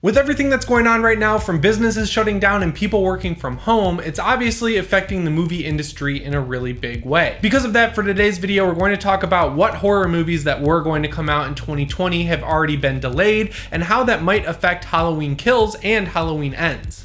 With everything that's going on right now, from businesses shutting down and people working from home, it's obviously affecting the movie industry in a really big way. Because of that, for today's video, we're going to talk about what horror movies that were going to come out in 2020 have already been delayed, and how that might affect Halloween Kills and Halloween Ends.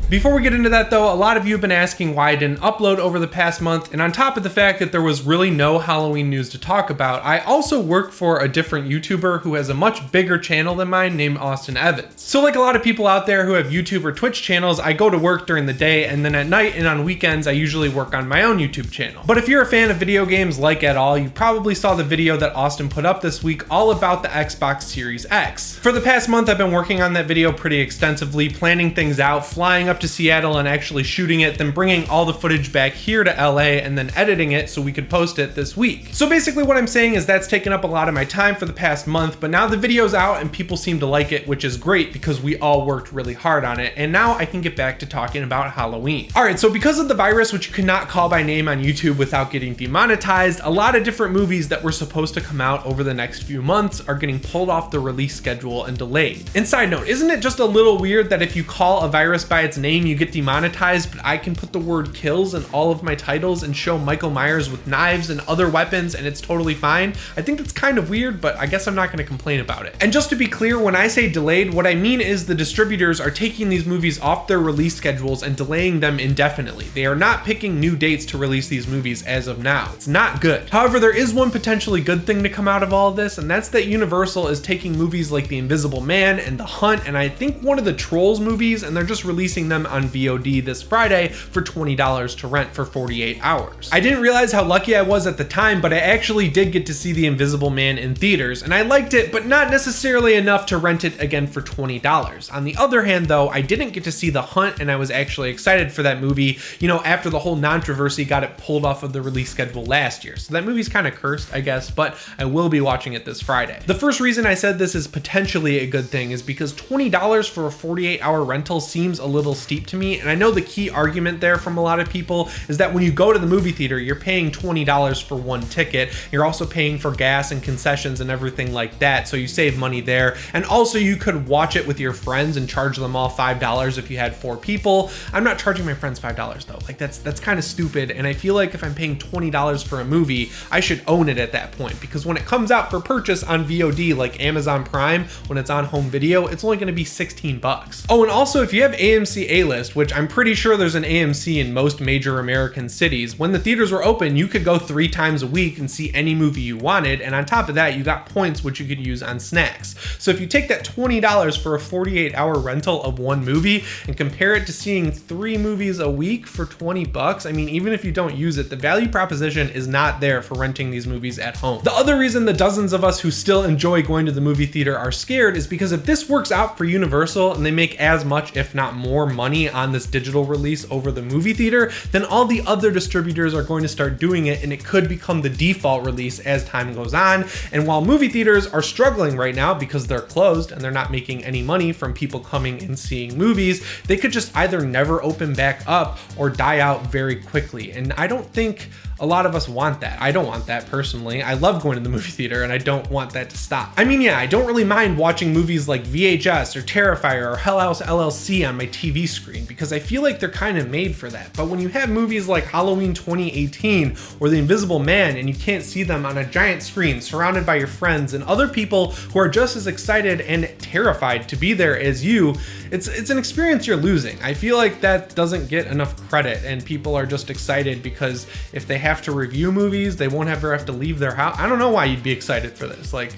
Before we get into that though, a lot of you have been asking why I didn't upload over the past month, and on top of the fact that there was really no Halloween news to talk about, I also work for a different YouTuber who has a much bigger channel than mine named Austin Evans. So like a lot of people out there who have YouTube or Twitch channels, I go to work during the day, and then at night and on weekends I usually work on my own YouTube channel. But if you're a fan of video games like at all, you probably saw the video that Austin put up this week all about the Xbox Series X. For the past month I've been working on that video pretty extensively, planning things out, flying up to Seattle and actually shooting it, then bringing all the footage back here to LA and then editing it so we could post it this week. So basically what I'm saying is that's taken up a lot of my time for the past month, but now the video's out and people seem to like it, which is great because we all worked really hard on it, and now I can get back to talking about Halloween. Alright, so because of the virus, which you cannot call by name on YouTube without getting demonetized, a lot of different movies that were supposed to come out over the next few months are getting pulled off the release schedule and delayed. And side note, isn't it just a little weird that if you call a virus by its name, you get demonetized, but I can put the word kills in all of my titles and show Michael Myers with knives and other weapons and it's totally fine? I think that's kind of weird, but I guess I'm not going to complain about it. And just to be clear, when I say delayed, what I mean is the distributors are taking these movies off their release schedules and delaying them indefinitely. They are not picking new dates to release these movies as of now. It's not good. However, there is one potentially good thing to come out of all of this, and that's that Universal is taking movies like The Invisible Man and The Hunt, and I think one of the Trolls movies, and they're just releasing them on VOD this Friday for $20 to rent for 48 hours. I didn't realize how lucky I was at the time, but I actually did get to see The Invisible Man in theaters, and I liked it, but not necessarily enough to rent it again for $20. On the other hand though, I didn't get to see The Hunt, and I was actually excited for that movie, you know, after the whole controversy got it pulled off of the release schedule last year. So that movie's kind of cursed, I guess, but I will be watching it this Friday. The first reason I said this is potentially a good thing is because $20 for a 48-hour rental seems a little steep to me, and I know the key argument there from a lot of people is that when you go to the movie theater, you're paying $20 for one ticket. You're also paying for gas and concessions and everything like that, so you save money there. And also you could watch it with your friends and charge them all $5 if you had 4 people. I'm not charging my friends $5 though. Like that's kind of stupid, and I feel like if I'm paying $20 for a movie, I should own it at that point, because when it comes out for purchase on VOD like Amazon Prime, when it's on home video, it's only going to be 16 bucks. Oh, and also if you have AMC A-List, which I'm pretty sure there's an AMC in most major American cities, when the theaters were open, you could go 3 times a week and see any movie you wanted, and on top of that, you got points which you could use on snacks. So if you take that $20 for a 48-hour rental of one movie and compare it to seeing 3 movies a week for 20 bucks, I mean, even if you don't use it, the value proposition is not there for renting these movies at home. The other reason the dozens of us who still enjoy going to the movie theater are scared is because if this works out for Universal and they make as much, if not more, money on this digital release over the movie theater, then all the other distributors are going to start doing it, and it could become the default release as time goes on. And while movie theaters are struggling right now because they're closed and they're not making any money from people coming and seeing movies, they could just either never open back up or die out very quickly. And I don't think a lot of us want that. I don't want that personally. I love going to the movie theater and I don't want that to stop. I mean, yeah, I don't really mind watching movies like VHS or Terrifier or Hell House LLC on my TV screen because I feel like they're kind of made for that. But when you have movies like Halloween 2018 or The Invisible Man and you can't see them on a giant screen surrounded by your friends and other people who are just as excited and terrified to be there as you, it's an experience you're losing. I feel like that doesn't get enough credit, and people are just excited because if they have to review movies, they won't ever have to leave their house. I don't know why you'd be excited for this. Like,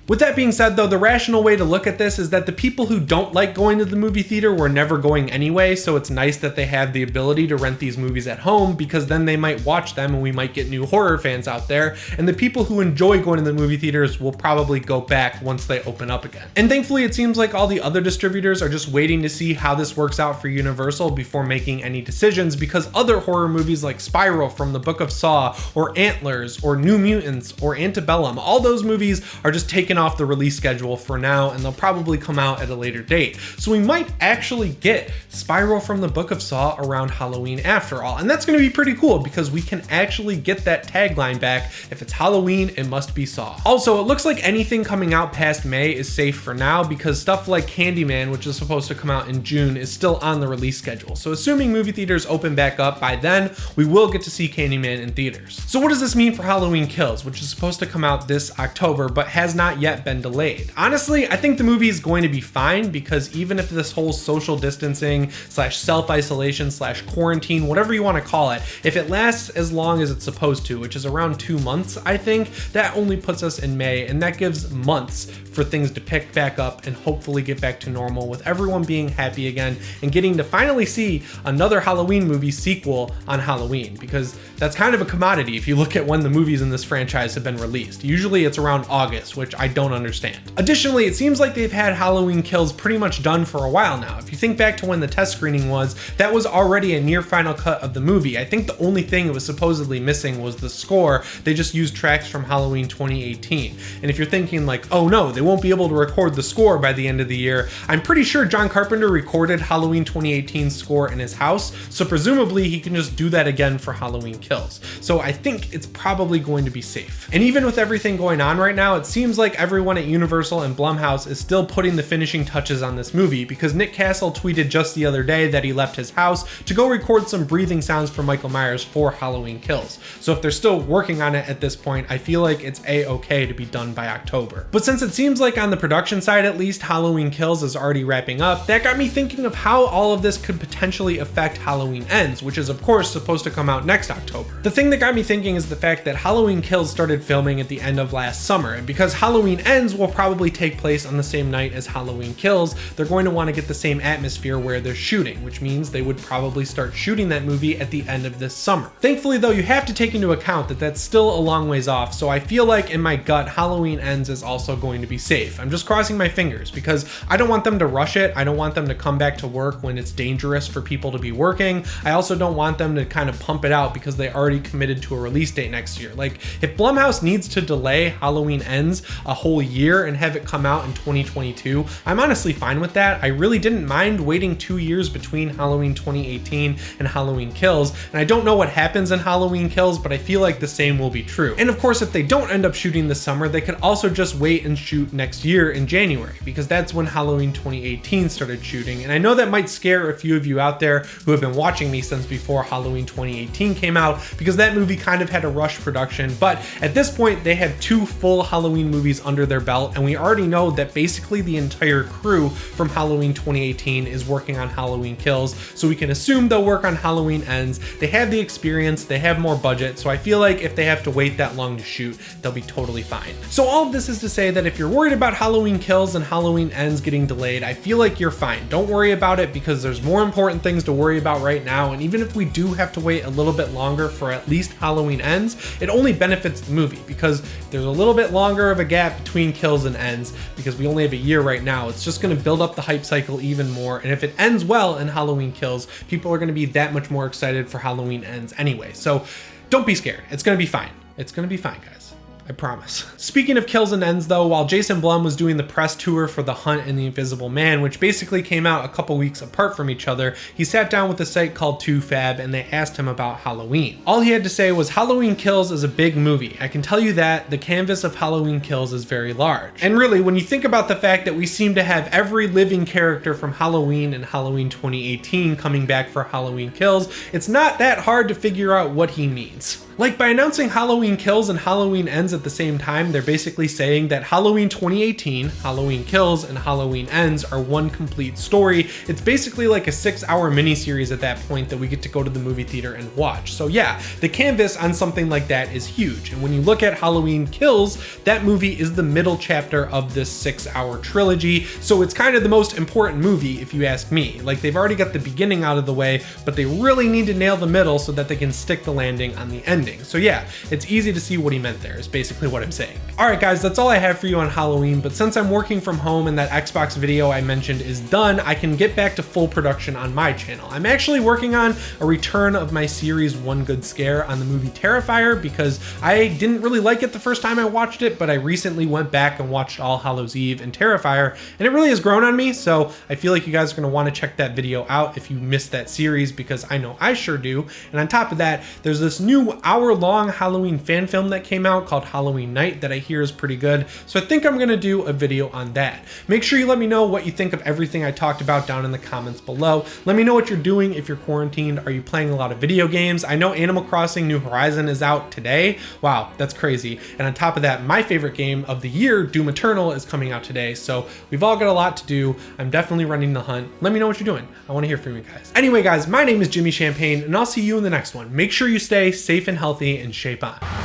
with that being said though, the rational way to look at this is that the people who don't like going to the movie theater were never going anyway, so it's nice that they have the ability to rent these movies at home, because then they might watch them and we might get new horror fans out there, and the people who enjoy going to the movie theaters will probably go back once they open up again. And thankfully it seems like all the other distributors are just waiting to see how this works out for Universal before making any decisions, because other horror movies like Spiral from the Book of Saw or Antlers or New Mutants or Antebellum, all those movies are just taken off the release schedule for now, and they'll probably come out at a later date. So we might actually get Spiral from the Book of Saw around Halloween after all. And that's going to be pretty cool because we can actually get that tagline back. If it's Halloween, it must be Saw. Also, it looks like anything coming out past May is safe for now because stuff like Candyman, which is supposed to come out in June, is still on the release schedule. So assuming movie theaters open back up by then, we will get to see Candyman in theaters. So what does this mean for Halloween Kills, which is supposed to come out this October but has not yet been delayed? Honestly, I think the movie is going to be fine because even if this whole social distancing / self-isolation / quarantine, whatever you want to call it, if it lasts as long as it's supposed to, which is around 2 months, I think that only puts us in May, and that gives months for things to pick back up and hopefully get back to normal with everyone being happy again and getting to finally see another Halloween movie sequel on Halloween, because that's kind of a commodity if you look at when the movies in this franchise have been released. Usually it's around August, which I don't understand. Additionally, it seems like they've had Halloween Kills pretty much done for a while now. If you think back to when the test screening was, that was already a near final cut of the movie. I think the only thing it was supposedly missing was the score. They just used tracks from Halloween 2018. And if you're thinking like, oh no, they won't be able to record the score by the end of the year, I'm pretty sure John Carpenter recorded Halloween 2018's score in his house, so presumably he can just do that again for Halloween Kills. So I think it's probably going to be safe. And even with everything going on right now, it seems like everyone at Universal and Blumhouse is still putting the finishing touches on this movie, because Nick Castle tweeted just the other day that he left his house to go record some breathing sounds for Michael Myers for Halloween Kills. So if they're still working on it at this point, I feel like it's a-okay to be done by October. But since it seems like on the production side at least, Halloween Kills is already wrapping up, that got me thinking of how all of this could potentially affect Halloween Ends, which is of course supposed to come out next October. The thing that got me thinking is the fact that Halloween Kills started filming at the end of last summer, and because Halloween Ends will probably take place on the same night as Halloween Kills, they're going to want to get the same atmosphere where they're shooting, which means they would probably start shooting that movie at the end of this summer. Thankfully though, you have to take into account that that's still a long ways off, so I feel like in my gut, Halloween Ends is also going to be safe. I'm just crossing my fingers because I don't want them to rush it. I don't want them to come back to work when it's dangerous for people to be working. I also don't want them to kind of pump it out because they already committed to a release date next year. Like, if Blumhouse needs to delay Halloween Ends a whole year and have it come out in 2022, I'm honestly fine with that. I really didn't mind waiting 2 years between Halloween 2018 and Halloween Kills, and I don't know what happens in Halloween Kills, but I feel like the same will be true. And of course, if they don't end up shooting this summer, they could also just wait and shoot next year in January, because that's when Halloween 2018 started shooting. And I know that might scare a few of you out there who have been watching me since before Halloween 2018 came out, because that movie kind of had a rush production, but at this point they have 2 full Halloween movies under their belt, and we already know that basically the entire crew from Halloween 2018 is working on Halloween Kills, so we can assume they'll work on Halloween Ends. They have the experience, they have more budget, so I feel like if they have to wait that long to shoot, they'll be totally fine. So all of this is to say that if you're worried about Halloween Kills and Halloween Ends getting delayed, I feel like you're fine. Don't worry about it, because there's more important things to worry about right now, and even if we do have to wait a little bit longer for at least Halloween Ends, it only benefits the movie, because there's a little bit longer of a gap between Kills and Ends, because we only have a year right now. It's just going to build up the hype cycle even more, and if it ends well in Halloween Kills, people are going to be that much more excited for Halloween Ends anyway. So don't be scared. It's going to be fine. It's going to be fine, guys. I promise. Speaking of Kills and Ends though, while Jason Blum was doing the press tour for The Hunt and The Invisible Man, which basically came out a couple weeks apart from each other, he sat down with a site called 2Fab and they asked him about Halloween. All he had to say was, Halloween Kills is a big movie. I can tell you that the canvas of Halloween Kills is very large. And really, when you think about the fact that we seem to have every living character from Halloween and Halloween 2018 coming back for Halloween Kills, it's not that hard to figure out what he means. Like, by announcing Halloween Kills and Halloween Ends at the same time, they're basically saying that Halloween 2018, Halloween Kills, and Halloween Ends are one complete story. It's basically like a 6-hour miniseries at that point that we get to go to the movie theater and watch. So yeah, the canvas on something like that is huge. And when you look at Halloween Kills, that movie is the middle chapter of this 6-hour trilogy. So it's kind of the most important movie, if you ask me. Like, they've already got the beginning out of the way, but they really need to nail the middle so that they can stick the landing on the ending. ending. So yeah, it's easy to see what he meant there is basically what I'm saying. All right guys, that's all I have for you on Halloween, but since I'm working from home and that Xbox video I mentioned is done, I can get back to full production on my channel. I'm actually working on a return of my series One Good Scare on the movie Terrifier because I didn't really like it the first time I watched it, but I recently went back and watched All Hallows Eve and Terrifier, and it really has grown on me, so I feel like you guys are going to want to check that video out if you missed that series, because I know I sure do. And on top of that, there's this new hour-long Halloween fan film that came out called Halloween Night that I hear is pretty good, so I think I'm going to do a video on that. Make sure you let me know what you think of everything I talked about down in the comments below. Let me know what you're doing if you're quarantined. Are you playing a lot of video games? I know Animal Crossing New Horizon is out today. Wow, that's crazy. And on top of that, my favorite game of the year, Doom Eternal, is coming out today, so we've all got a lot to do. I'm definitely running the hunt. Let me know what you're doing. I want to hear from you guys. Anyway guys, my name is Jimmy Champane, and I'll see you in the next one. Make sure you stay safe and healthy and shape on.